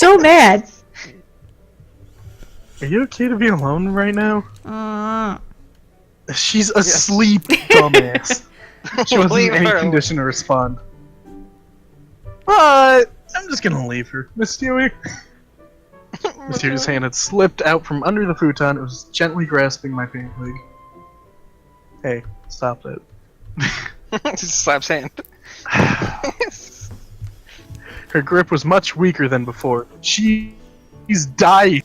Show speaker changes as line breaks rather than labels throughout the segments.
so mad.
Are you okay to be alone right now? She's asleep, dumbass. She wasn't in any condition to respond. But I'm just gonna leave her. Miss Stewie? Miss Stewie's hand had slipped out from under the futon. It was gently grasping my pant leg. Hey, stop it.
Just slaps hand.
Her grip was much weaker than before. She's dying.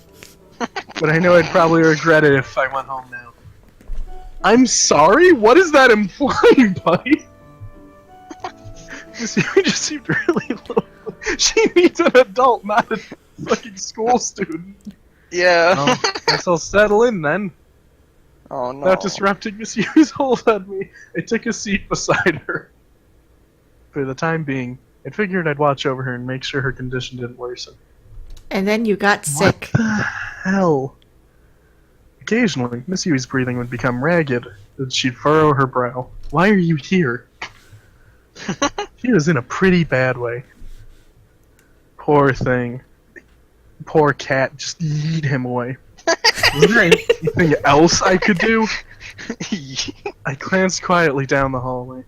But I know I'd probably regret it if I went home now. I'm sorry? What is that implying, buddy? Miss Stewie just seemed really low. She needs an adult, not a fucking school student.
Yeah.
Well, guess I'll settle in then.
Oh no.
Without disrupting Miss Yu's hold on me, I took a seat beside her. For the time being, I figured I'd watch over her and make sure her condition didn't worsen.
And then you got sick.
What the hell? Occasionally, Miss Yu's breathing would become ragged, and she'd furrow her brow. Why are you here? She was in a pretty bad way. Poor thing. Poor cat, just yeet him away. Was there anything else I could do? I glanced quietly down the hallway.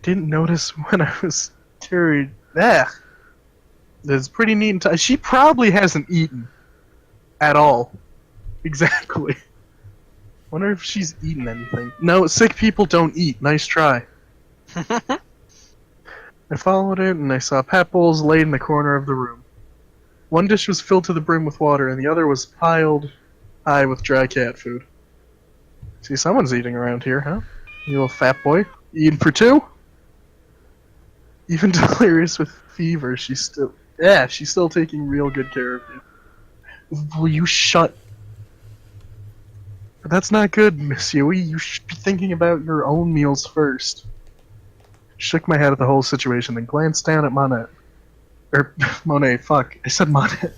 Didn't notice when I was carried. It's pretty neat and tight. She probably hasn't eaten. At all. Exactly. Wonder if she's eaten anything. No, sick people don't eat. Nice try. I followed it and I saw pet bowls laid in the corner of the room. One dish was filled to the brim with water and the other was piled high with dry cat food. See, someone's eating around here, huh? You little fat boy. You eating for two? Even delirious with fever, she's still taking real good care of you. Will you shut? That's not good, Miss Yui. You should be thinking about your own meals first. Shook my head at the whole situation, then glanced down at Monet. Monet, fuck. I said Monet.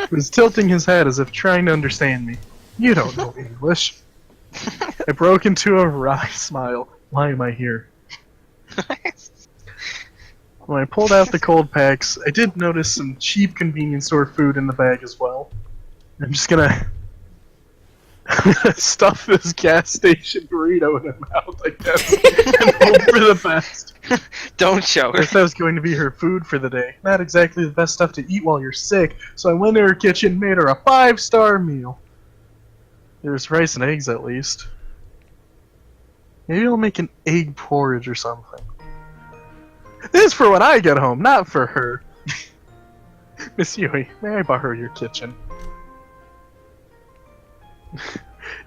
He was tilting his head as if trying to understand me. You don't know English. I broke into a wry smile. Why am I here? When I pulled out the cold packs, I did notice some cheap convenience store food in the bag as well. I'm just gonna stuff this gas station burrito in her mouth, I guess, and hope for the best.
Don't show her.
If that was going to be her food for the day. Not exactly the best stuff to eat while you're sick, so I went to her kitchen and made her a 5-star meal. There's rice and eggs at least. Maybe I'll make an egg porridge or something. This is for when I get home, not for her. Miss Yui, may I borrow your kitchen?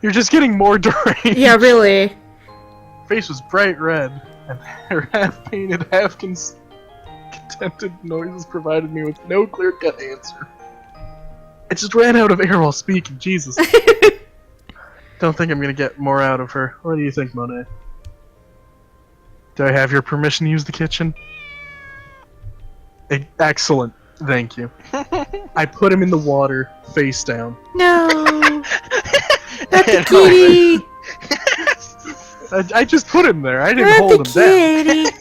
You're just getting more deranged.
Yeah, really.
Her face was bright red, and her half-painted, half-contented noises provided me with no clear-cut answer. I just ran out of air while speaking, Jesus. Don't think I'm gonna get more out of her. What do you think, Monet? Do I have your permission to use the kitchen? Excellent. Thank you. I put him in the water, face down.
No. Not the kitty.
I just put him there. I didn't
Not
hold
the
him
kitty.
down.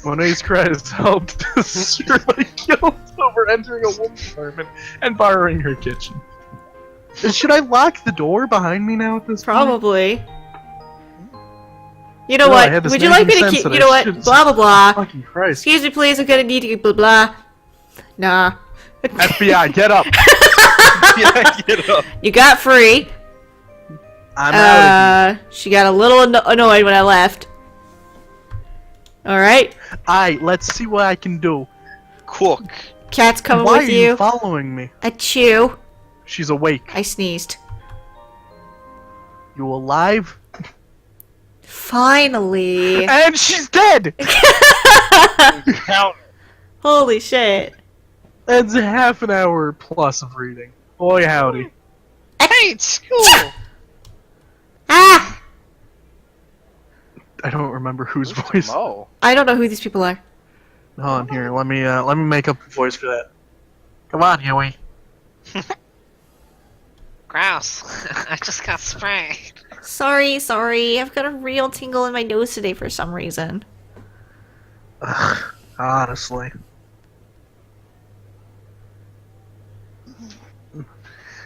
Monet's cries helped assure my guilt over entering a woman's apartment and borrowing her kitchen. Should I lock the door behind me now at this point?
Probably. You know
No, I
what?
had this
Would you like me to
nagging
keep?
sense
You
that
know
I
what?
shouldn't-
Blah blah blah.
Fucking Christ.
Excuse me, please. I'm gonna need to blah blah. Nah.
FBI, get up! FBI, get up!
You got free.
I'm out of here.
She got a little annoyed when I left. Alright.
Aight, let's see what I can do.
Cook.
Cat's coming
Why
with
are you following me?
A chew.
She's awake.
I sneezed.
You alive?
Finally.
And she's dead!
Count.
Holy shit.
That's a half an hour plus of reading. Boy howdy.
Hey, it's school.
Ah!
I don't remember whose voice.
Oh.
I don't know who these people are.
Hold on here, let me make up a voice for that. Come on, Yui.
Gross. I just got sprayed.
Sorry. I've got a real tingle in my nose today for some reason.
Honestly.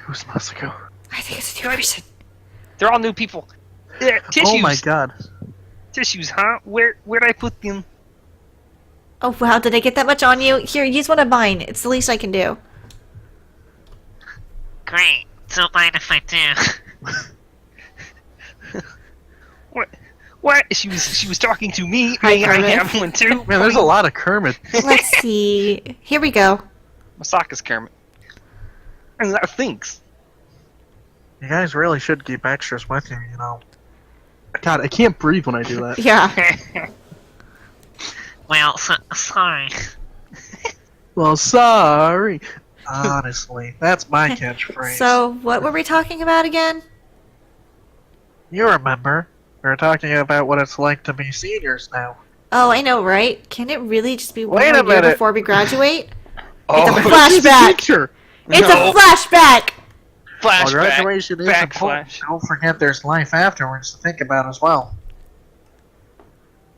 Who's Masako?
I think it's a new person.
They're all new people. Tissues.
Oh my god.
Tissues, huh? Where'd I put them?
Oh wow, did I get that much on you? Here, use one of mine. It's the least I can do.
Great. Don't mind if I do.
What? She was talking to me.
Hi,
I
Kermit.
have one too.
Man, there's a lot of Kermit.
Let's see. Here we go.
Masaka's Kermit. And a lot of things.
You guys really should keep extras with you, you know. God, I can't breathe when I do that.
Yeah.
Well, sorry.
Well, sorry. Honestly, that's my catchphrase.
So, what were we talking about again?
You remember? We were talking about what it's like to be seniors now.
Oh, I know, right? Can it really just be one
Wait a
more year
minute.
before we graduate?
Oh,
It's a
She's a
flashback!
teacher!
It's
No.
a flashback!
While
flashback.
graduation is important,
Backflash.
don't forget there's life afterwards to think about as well.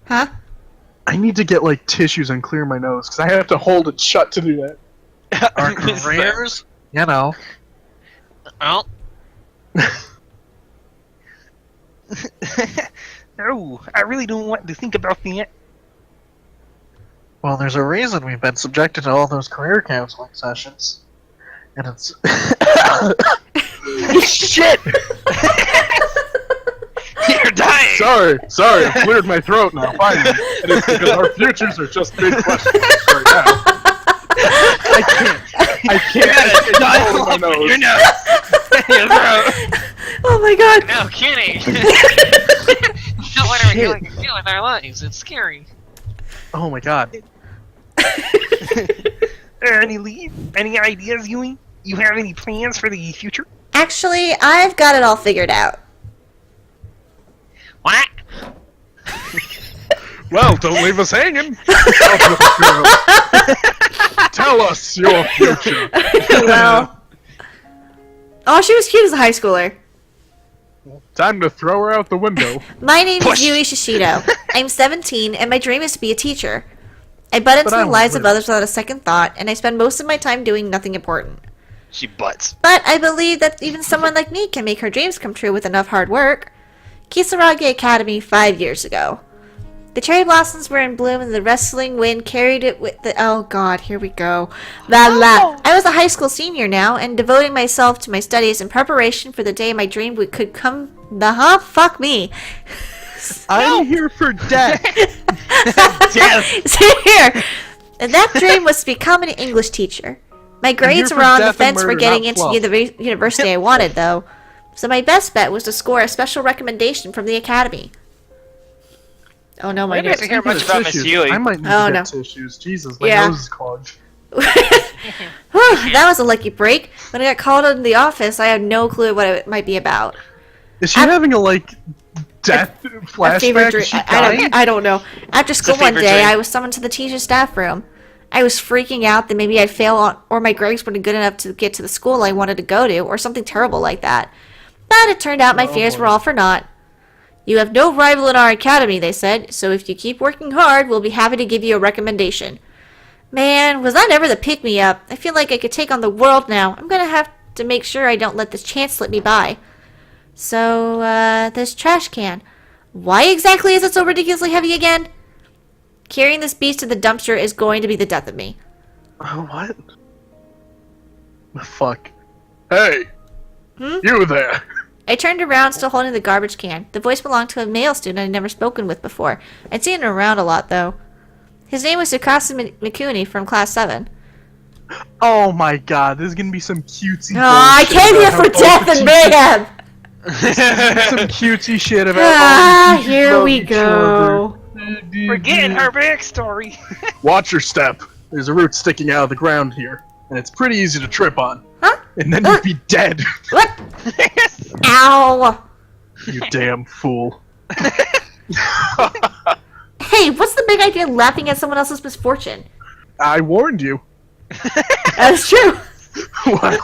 Huh?
I need to get, like, tissues and clear my nose, because I have to hold it shut to do that. Our careers? You know.
Oh,
No, I really don't want to think about that.
Well, there's a reason we've been subjected to all those career counseling sessions. And it's... Shit!
You're dying.
Sorry, I cleared my throat now, finally. And it's because our futures are just big questions right now. I can't hold my nose.
Your nose. Your throat.
Oh my god!
no kidding. What are we going to do with our lives? It's scary.
Oh my god.
Any ideas, Yui? You have any plans for the future?
Actually, I've got it all figured out.
What?
Well, don't leave us hanging. Tell us your future.
Well... Oh, she was cute as a high schooler.
Time to throw her out the window.
My name
Push.
is Yui Shishido. I'm 17, and my dream is to be a teacher. I butt into
But I
the lives of
wouldn't.
others without a second thought, and I spend most of my time doing nothing important.
She butts.
But I believe that even someone like me can make her dreams come true with enough hard work. Kisaragi Academy 5 years ago. The cherry blossoms were in bloom and the wrestling wind carried it with the... Oh god, here we go. La la. I was a high school senior now and devoting myself to my studies in preparation for the day my dream could come... Fuck me.
I'm here for death.
See here. And that dream was to become an English teacher. My grades
here
were
for
on the
death and
fence for
murder,
getting
not
into
fluff.
the university I wanted, though. So my best bet was to score a special recommendation from the academy. Oh no, my
I didn't
nose.
hear much about Miss
Tissues.
Yui.
I might need
Oh,
to
no.
get tissues. Jesus, my
Yeah.
nose is clogged.
Whew, that was a lucky break. When I got called into the office, I had no clue what it might be about.
Is she
I'm-
having a, like, death
A fever
flashback?
dream.
Is she
I
dying?
don't know. After school one
fever
day,
dream.
I was summoned to the teacher staff room. I was freaking out that maybe I'd fail on, or my grades weren't good enough to get to the school I wanted to go to, or something terrible like that. But it turned out my
Oh,
fears
boy.
were all for naught. You have no rival in our academy, they said, so if you keep working hard, we'll be happy to give you a recommendation. Man, was that ever the pick-me-up? I feel like I could take on the world now. I'm gonna have to make sure I don't let this chance slip me by. So, this trash can. Why exactly is it so ridiculously heavy again? Carrying this beast to the dumpster is going to be the death of me.
Oh, what? The fuck? Hey!
Hmm?
You there!
I turned around, still holding the garbage can. The voice belonged to a male student I'd never spoken with before. I'd seen him around a lot, though. His name was Tsukasa Mikuni from Class 7.
Oh my god, this is gonna be some cutesy
Oh, I
bullshit
came here
about
for
how
death
both
and
teachers-
mayhem!
Some cutesy shit about
Ah,
oh, you
here
love
we
each
go.
other.
We're getting her backstory.
Watch your step. There's a root sticking out of the ground here, and it's pretty easy to trip on.
Huh?
And then you'd be dead.
What? Ow!
You damn fool.
Hey, what's the big idea laughing at someone else's misfortune?
I warned you.
That's true.
Wow.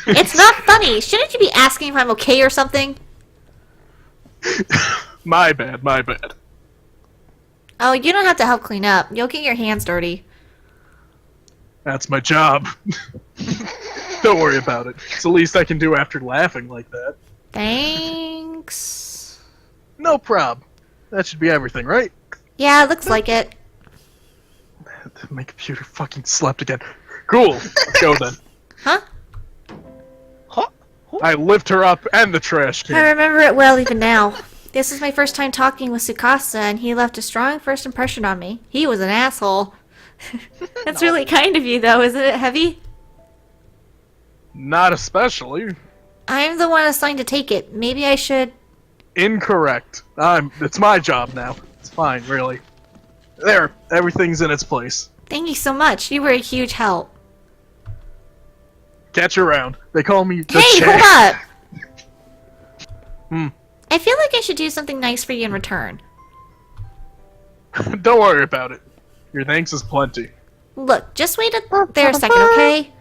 It's not funny. Shouldn't you be asking if I'm okay or something?
My bad, my bad.
Oh, you don't have to help clean up. You'll get your hands dirty.
That's my job. Don't worry about it. It's the least I can do after laughing like that.
Thanks.
No prob. That should be everything, right?
Yeah, looks like it.
My computer fucking slept again. Cool. Let's go then.
Huh?
Huh?
I lift her up and the trash
I
can.
remember it well even now. This is my first time talking with Tsukasa, and he left a strong first impression on me. He was an asshole. That's really kind of you, though, isn't it, Heavy?
Not especially.
I'm the one assigned to take it. Maybe I should...
Incorrect. It's my job now. It's fine, really. There, everything's in its place.
Thank you so much. You were a huge help.
Catch you around. They call me the
Hey,
champ.
hold up!
Hmm.
I feel like I should do something nice for you in return.
Don't worry about it. Your thanks is plenty.
Look, just wait there a second, okay?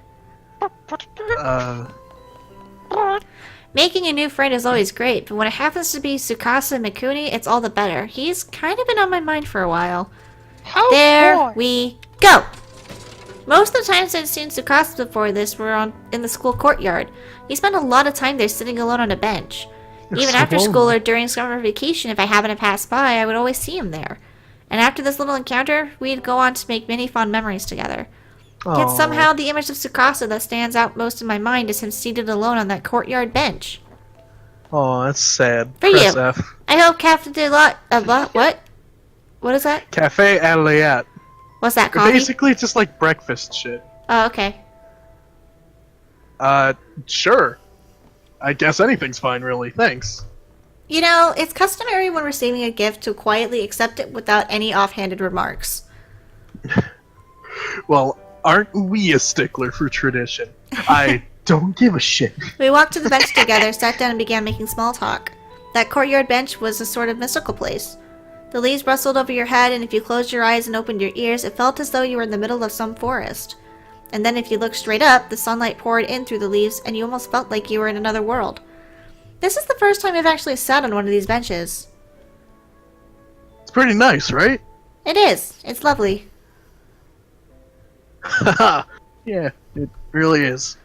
Making a new friend is always great, but when it happens to be Tsukasa Mikuni, it's all the better. He's kind of been on my mind for a while.
How
There
boy.
we go! Most of the times I've seen Tsukasa before this were in the school courtyard. He spent a lot of time there sitting alone on a bench. Even
so
after school
lonely.
or during summer vacation, if I happened to pass by, I would always see him there. And after this little encounter, we'd go on to make many fond memories together. Yet
Aw.
somehow the image of Tsukasa that stands out most in my mind is him seated alone on that courtyard bench.
Oh, that's sad.
For
Press
you.
F.
I hope Cafe de la... what? What is that?
Cafe Alayat.
What's that, coffee?
Basically, it's just like breakfast shit.
Oh, okay.
Sure. I guess anything's fine, really. Thanks.
You know, it's customary when receiving a gift to quietly accept it without any offhanded remarks.
Well, aren't we a stickler for tradition? I don't give a shit.
We walked to the bench together, sat down, and began making small talk. That courtyard bench was a sort of mystical place. The leaves rustled over your head, and if you closed your eyes and opened your ears, it felt as though you were in the middle of some forest. And then if you looked straight up, the sunlight poured in through the leaves, and you almost felt like you were in another world. This is the first time I've actually sat on one of these benches.
It's pretty nice, right?
It is. It's lovely.
Haha. Yeah, it really is.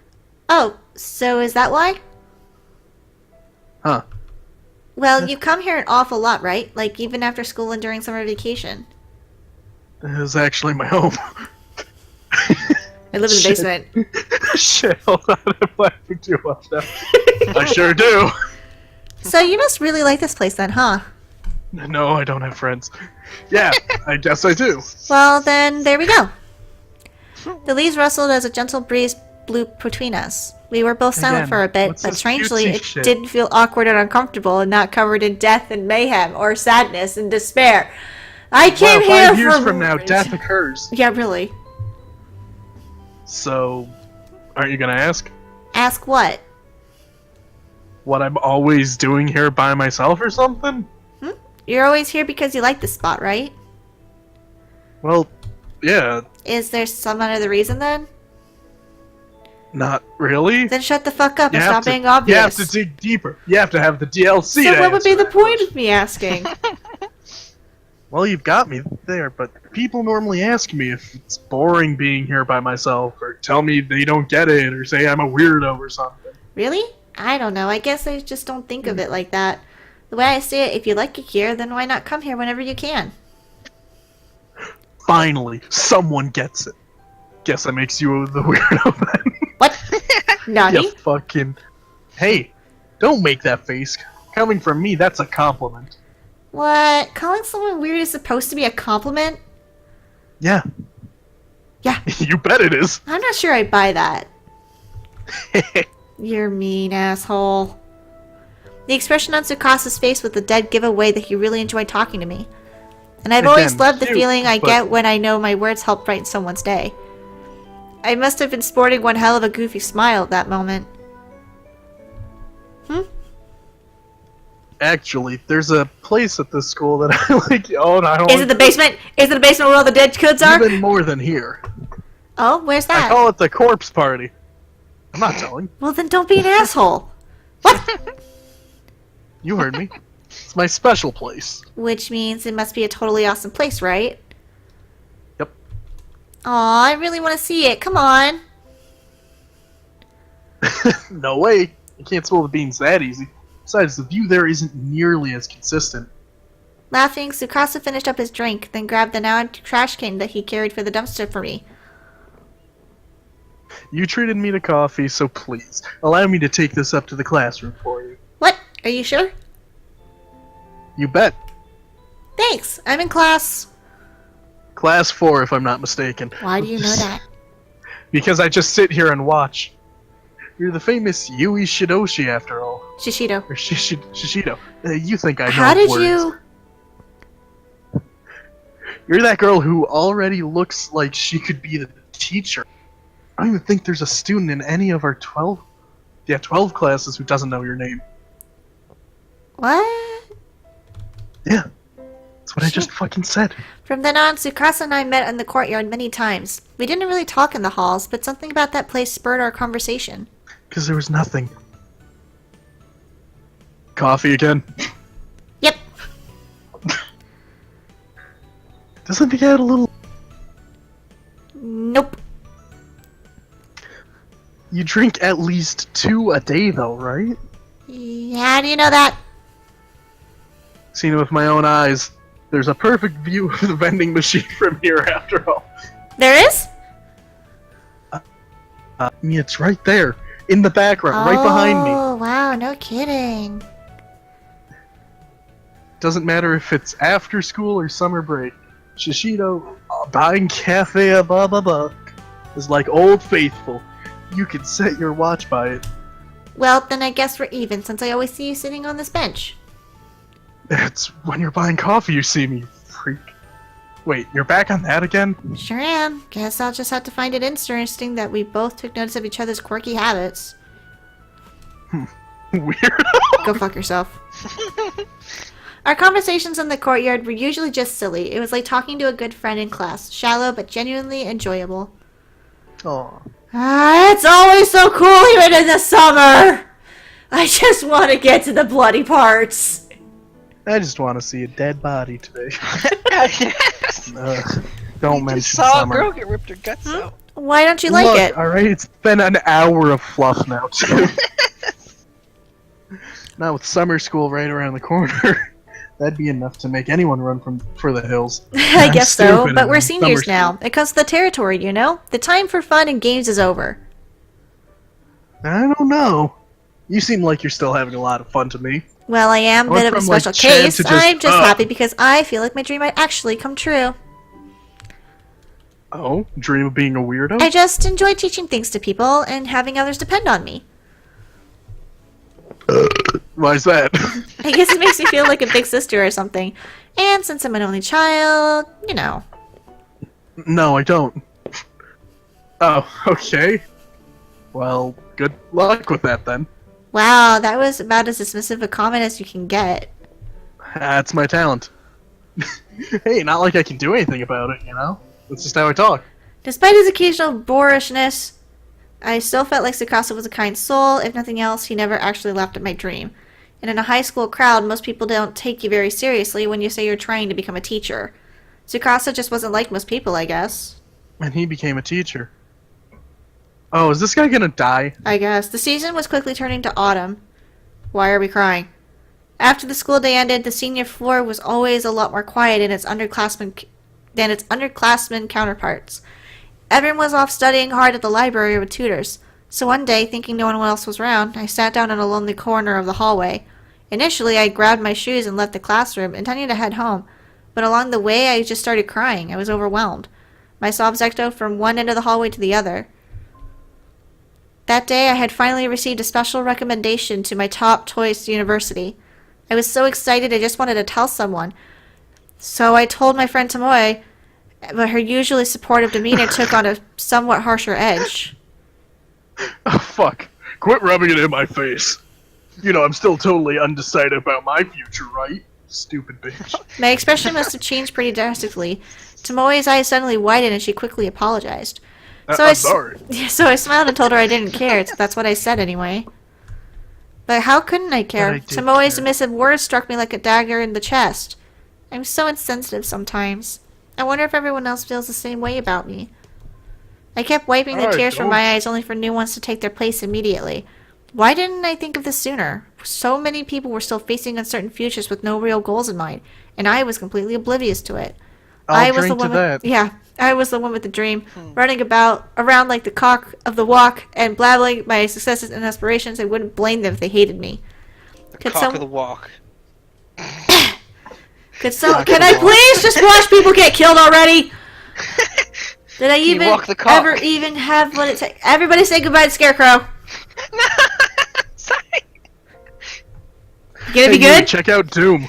Oh, so is that why?
Huh.
Well, you come here an awful lot, right? Like, even after school and during summer vacation.
It is actually my home.
I live in the
Shit.
basement.
Shit, hold on. I'm laughing too much now. I sure do.
So you must really like this place then, huh?
No, I don't have friends. Yeah, I guess I do.
Well, then, there we go. The leaves rustled as a gentle breeze blew between us. We were both silent
Again,
for a bit,
what's
but
this
strangely,
cutesy
it
shit?
didn't feel awkward and uncomfortable and not covered in death and mayhem or sadness and despair. I came
Well,
here
5 years
for...
from now, death occurs.
Yeah, really.
So, aren't you gonna ask?
Ask what?
What I'm always doing here by myself or something?
You're always here because you like this spot, right?
Well, yeah,
Is there some other reason then?
not really.
Then shut the fuck up
You
and
have
stop
to-
being obvious.
You have to dig deeper. You have to have the DLC
So
to
what would be
answer
the
that
point
question.
of me asking?
Well, you've got me there, but people normally ask me if it's boring being here by myself, or tell me they don't get it, or say I'm a weirdo or something.
Really? I don't know. I guess I just don't think of it like that. The way I see it, if you like it here, then why not come here whenever you can?
Finally, someone gets it. Guess that makes you the weirdo then.
What? Nani?
You fucking... Hey, don't make that face. Coming from me, that's a compliment.
What? Calling someone weird is supposed to be a compliment?
Yeah.
Yeah.
You bet it is.
I'm not sure I buy that. You're mean, asshole. The expression on Tsukasa's face with the dead giveaway that he really enjoyed talking to me. And I've always
Again,
loved the
cute,
feeling I
but-
get when I know my words help brighten someone's day. I must have been sporting one hell of a goofy smile at that moment.
Actually, there's a place at this school that I like. Oh, no, I don't
Is it the basement? Is it the basement where all the dead kids are?
Even more than here.
Oh, where's
I
that?
call it the corpse party. I'm not telling.
Well, then don't be an asshole. What?
You heard me. It's my special place.
Which means it must be a totally awesome place, right?
Yep.
Aw, I really want to see it. Come on.
No way. I can't spill the beans that easy. Besides, the view there isn't nearly as consistent.
Laughing, Tsukasa finished up his drink, then grabbed the now empty trash can that he carried for the dumpster for me.
You treated me to coffee, so please, allow me to take this up to the classroom for you.
What? Are you sure?
You bet.
Thanks. I'm in class.
Class 4, if I'm not mistaken.
Why do you know that?
Because I just sit here and watch. You're the famous Yui Shidoshi, after all.
Shishido.
Or Shishido. You think I know
How did
words.
you...
You're that girl who already looks like she could be the teacher. I don't even think there's a student in any of our 12 classes who doesn't know your name.
What?
Yeah. That's what I just fucking said.
From then on, Tsukasa and I met in the courtyard many times. We didn't really talk in the halls, but something about that place spurred our conversation.
Because there was nothing. Coffee again?
Yep.
Doesn't it get a little...
Nope.
You drink at least 2 a day, though, right?
How do you know that?
Seen it with my own eyes. There's a perfect view of the vending machine from here, after all.
There is?
It's right there, in the background, right behind me.
Oh, wow, no kidding.
Doesn't matter if it's after school or summer break. Shishido, buying cafe a blah is like Old Faithful. You can set your watch by it.
Well, then I guess we're even, since I always see you sitting on this bench.
It's when you're buying coffee you see me, freak. Wait, you're back on that again?
Sure am. Guess I'll just have to find it interesting that we both took notice of each other's quirky habits.
Weird.
Go fuck yourself. Our conversations in the courtyard were usually just silly. It was like talking to a good friend in class. Shallow, but genuinely enjoyable.
Aw.
It's always so cool even in the summer! I just want to get to the bloody parts.
I just want to see a dead body today.
Yes.
Don't
You
mention
just saw
summer.
a girl get ripped her guts out.
Why don't you like
Look,
it?
alright, it's been an hour of fluff now, too. Now with summer school right around the corner, that'd be enough to make anyone run for the hills.
I
I'm
guess so,
stupid
but
and
we're
I'm
seniors
summer
now. It comes to the territory, you know? The time for fun and games is over.
I don't know. You seem like you're still having a lot of fun to me.
Well, I am a
Went
bit of a
from, like,
special
Chad
case.
to just,
I'm just happy because I feel like my dream might actually come true.
Oh, dream of being a weirdo?
I just enjoy teaching things to people and having others depend on me.
Why's that?
I guess it makes me feel like a big sister or something. And since I'm an only child, you know.
No, I don't. Oh, okay. Well, good luck with that then.
Wow, that was about as dismissive a comment as you can get.
That's my talent. Hey, not like I can do anything about it, you know? That's just how I talk.
Despite his occasional boorishness, I still felt like Tsukasa was a kind soul. If nothing else, he never actually laughed at my dream. And in a high school crowd, most people don't take you very seriously when you say you're trying to become a teacher. Tsukasa just wasn't like most people, I guess.
And he became a teacher. Oh, is this guy gonna die?
I guess. The season was quickly turning to autumn. Why are we crying? After the school day ended, the senior floor was always a lot more quiet than its underclassmen counterparts. Everyone was off studying hard at the library with tutors. So one day, thinking no one else was around, I sat down in a lonely corner of the hallway. Initially, I grabbed my shoes and left the classroom, intending to head home. But along the way, I just started crying. I was overwhelmed. My sobs echoed from one end of the hallway to the other. That day, I had finally received a special recommendation to my top choice university. I was so excited I just wanted to tell someone. So I told my friend Tomoe, but her usually supportive demeanor took on a somewhat harsher edge.
Oh, fuck. Quit rubbing it in my face. You know, I'm still totally undecided about my future, right? Stupid bitch.
My expression must have changed pretty drastically. Tomoe's eyes suddenly widened and she quickly apologized.
I'm sorry.
So I smiled and told her I didn't care. That's what I said anyway. But how couldn't I care?
But I did
Tomoe's
care.
dismissive words struck me like a dagger in the chest. I'm so insensitive sometimes. I wonder if everyone else feels the same way about me. I kept wiping the
Alright,
tears from
don't-
my eyes only for new ones to take their place immediately. Why didn't I think of this sooner? So many people were still facing uncertain futures with no real goals in mind, and I was completely oblivious to it.
I'll
was the
drink to
one
that.
I was the one with the dream, running around like the cock of the walk and blabbling my successes and aspirations. I wouldn't blame them if they hated me. Could
Cock
some-
of the walk.
Can I please just watch people get killed already? Did I
you
even
walk the cock?
ever even have what it takes? Everybody say goodbye to Scarecrow.
Sorry.
You gonna be
Hey, you,
good?
check out Doom.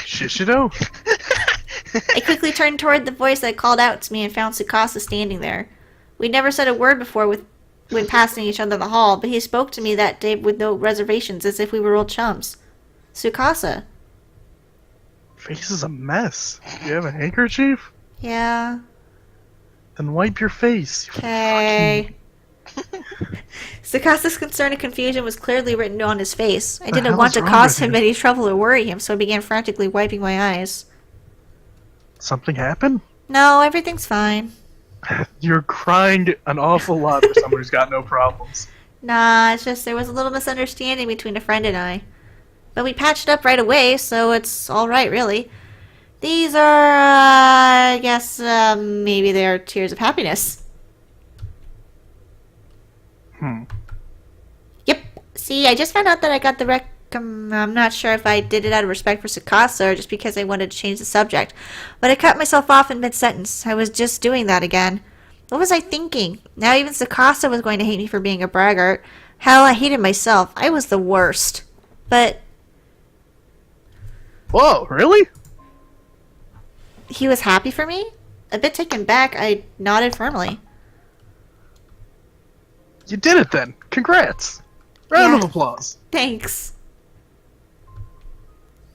Shishido?
I quickly turned toward the voice that called out to me and found Tsukasa standing there. We'd never said a word before when passing each other in the hall, but he spoke to me that day with no reservations, as if we were old chums. Tsukasa.
Face is a mess. Do you have a handkerchief?
Yeah.
Then wipe your face.
Okay. Tsukasa's concern and confusion was clearly written on his face. I
The
didn't
hell
want
is
to
wrong
cause
with
him
you?
any trouble or worry him, so I began frantically wiping my eyes.
Something happened?
No, everything's fine.
You're crying an awful lot for someone who's got no problems.
Nah, it's just there was a little misunderstanding between a friend and I. But we patched up right away, so it's alright, really. These are, I guess, maybe they're tears of happiness. Yep. See, I just found out that I got the I'm not sure if I did it out of respect for Tsukasa or just because I wanted to change the subject. But I cut myself off in mid-sentence. I was just doing that again. What was I thinking? Now even Tsukasa was going to hate me for being a braggart. Hell, I hated myself. I was the worst. But
Whoa, really?
he was happy for me? A bit taken back, I nodded firmly.
You did it then. Congrats. Round
Yeah.
of applause.
Thanks.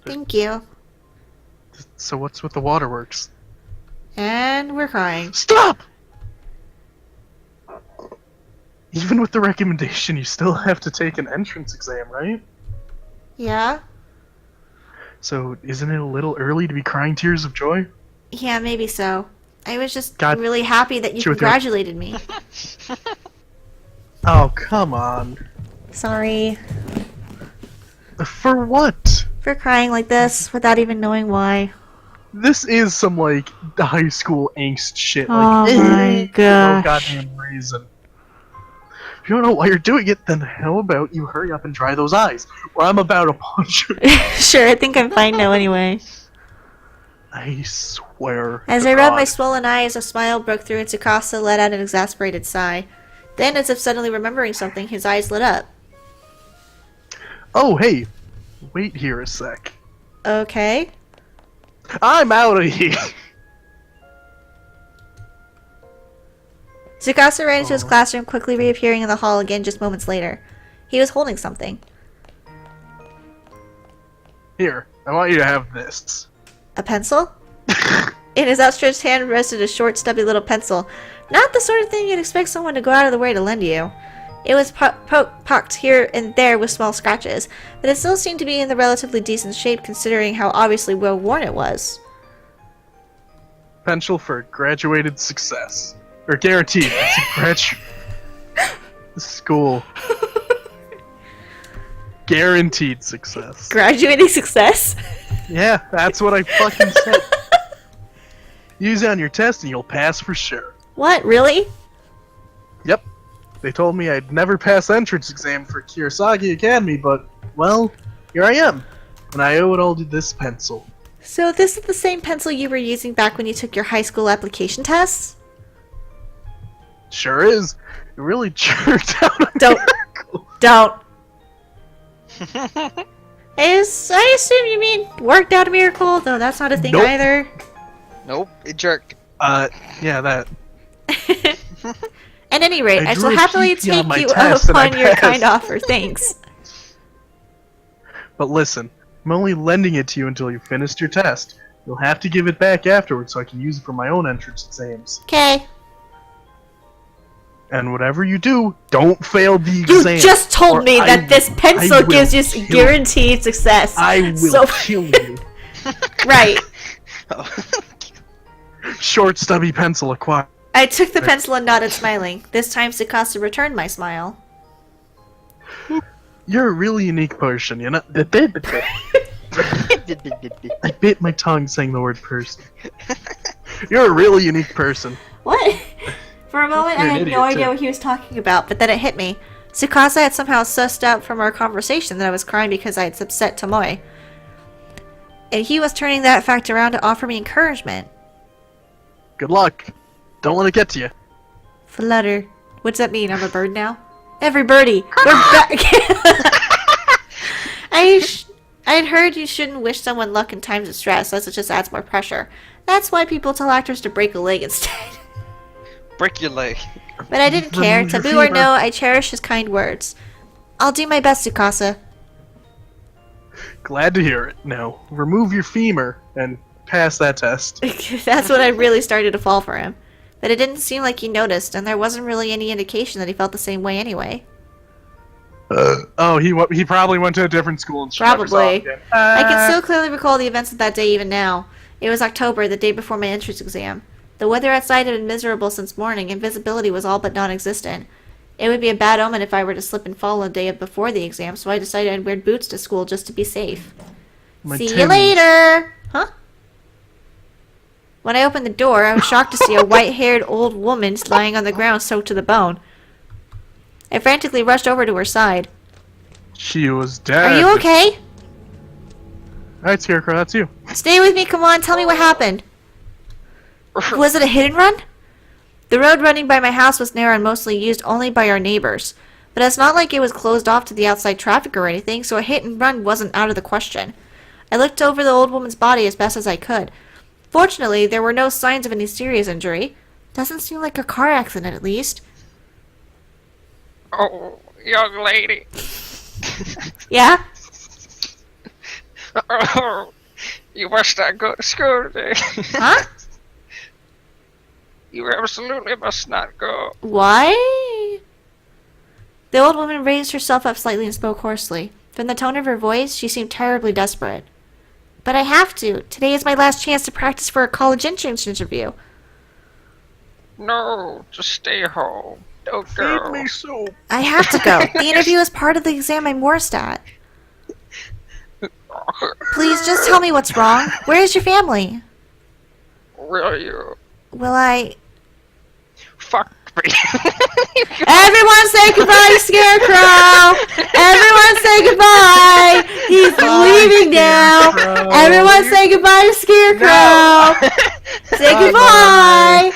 Thank you.
So what's with the waterworks?
And we're crying.
Stop! Even with the recommendation, you still have to take an entrance exam, right?
Yeah?
So isn't it a little early to be crying tears of joy?
Yeah, maybe so. I was just
God.
really happy that you
Sure, with your-
congratulated me.
Oh, come on.
Sorry
For what?
for crying like this without even knowing why.
This is some, like, high school angst shit.
Oh
Like,
my
no
gosh.
goddamn reason. If you don't know why you're doing it, then how about you hurry up and dry those eyes? Or I'm about to punch you.
Sure, I think I'm fine now anyway.
I swear.
As
to
I rubbed my
God.
swollen eyes, a smile broke through and Tsukasa let out an exasperated sigh. Then, as if suddenly remembering something, his eyes lit up.
Oh, hey. Wait here a sec.
Okay.
I'm out of here.
Tsukasa ran into his classroom, quickly reappearing in the hall again just moments later. He was holding something.
Here, I want you to have this.
A pencil? In his outstretched hand rested a short, stubby little pencil. Not the sort of thing you'd expect someone to go out of the way to lend you. It was pocked here and there with small scratches, but it still seemed to be in the relatively decent shape considering how obviously well worn it was.
Pencil for graduated success. Or guaranteed. It's a school. Guaranteed success.
Graduating success?
Yeah, that's what I fucking said. Use it on your test and you'll pass for sure.
What, really?
Yep. They told me I'd never pass entrance exam for Kirasagi Academy, but, well, here I am. And I owe it all to this pencil.
So this is the same pencil you were using back when you took your high school application tests?
Sure is. It really jerked out a
Don't.
miracle.
Don't. I assume you mean worked out a miracle, though that's not a thing
Nope.
either.
Nope, it jerked.
Yeah, that.
At any rate,
I
I shall
drew a
happily
PP on
take
my
you
test and I
upon your
passed.
kind offer, thanks.
But listen, I'm only lending it to you until you finished your test. You'll have to give it back afterwards so I can use it for my own entrance exams.
Okay.
And whatever you do, don't fail the
You
exam.
just
or
told me
I
that this
will-
pencil
I will
gives you
kill-
guaranteed success.
I will
So-
kill you.
Right.
Short, stubby pencil acquired.
I took the pencil and nodded, smiling. This time, Sakasa returned my smile.
You're a really unique person, you know? I bit my tongue saying the word person. You're a really unique person.
What? For a moment, I
You're an
had
idiot,
no idea
too.
what he was talking about, but then it hit me. Tsukasa had somehow sussed out from our conversation that I was crying because I had upset Tomoe. And he was turning that fact around to offer me encouragement.
Good luck. Don't let it get to you.
Flutter. What's that mean? I'm a bird now? Every birdie! We're back! I'd heard you shouldn't wish someone luck in times of stress, as it just adds more pressure. That's why people tell actors to break a leg instead.
Break your leg.
But I didn't care.
Remove your
Taboo or
fever.
no, I cherish his kind words. I'll do my best, Tsukasa.
Glad to hear it. Now, remove your femur and pass that test.
That's when I really started to fall for him. But it didn't seem like he noticed, and there wasn't really any indication that he felt the same way anyway.
Oh, he probably went to a different school and never saw
Probably.
it again.
I can still clearly recall the events of that day even now. It was October, the day before my entrance exam. The weather outside had been miserable since morning, and visibility was all but non-existent. It would be a bad omen if I were to slip and fall the day before the exam, so I decided I'd wear boots to school just to be safe.
My
See you
Tims.
later! Huh? When I opened the door, I was shocked to see a white-haired old woman lying on the ground soaked to the bone. I frantically rushed over to her side.
She was dead.
Are you okay?
Alright, Scarecrow, that's you.
Stay with me, come on, tell me what happened. Was it a hit and run? The road running by my house was narrow and mostly used only by our neighbors. But it's not like it was closed off to the outside traffic or anything, so a hit and run wasn't out of the question. I looked over the old woman's body as best as I could. Fortunately, there were no signs of any serious injury. Doesn't seem like a car accident, at least.
Oh, young lady.
Yeah?
Oh, you must not go to school today.
Huh?
You absolutely must not go.
Why? The old woman raised herself up slightly and spoke hoarsely. From the tone of her voice, she seemed terribly desperate. But I have to. Today is my last chance to practice for a college entrance interview.
No, just stay home. Don't go.
Feed me soup.
I have to go. The interview is part of the exam I'm worst at. Please just tell me what's wrong. Where is your family?
Will you?
Will I...
Fuck me.
Everyone say goodbye to Scarecrow! Everyone say goodbye! He's leaving now!
Scarecrow.
Everyone say goodbye to Scarecrow! Say goodbye!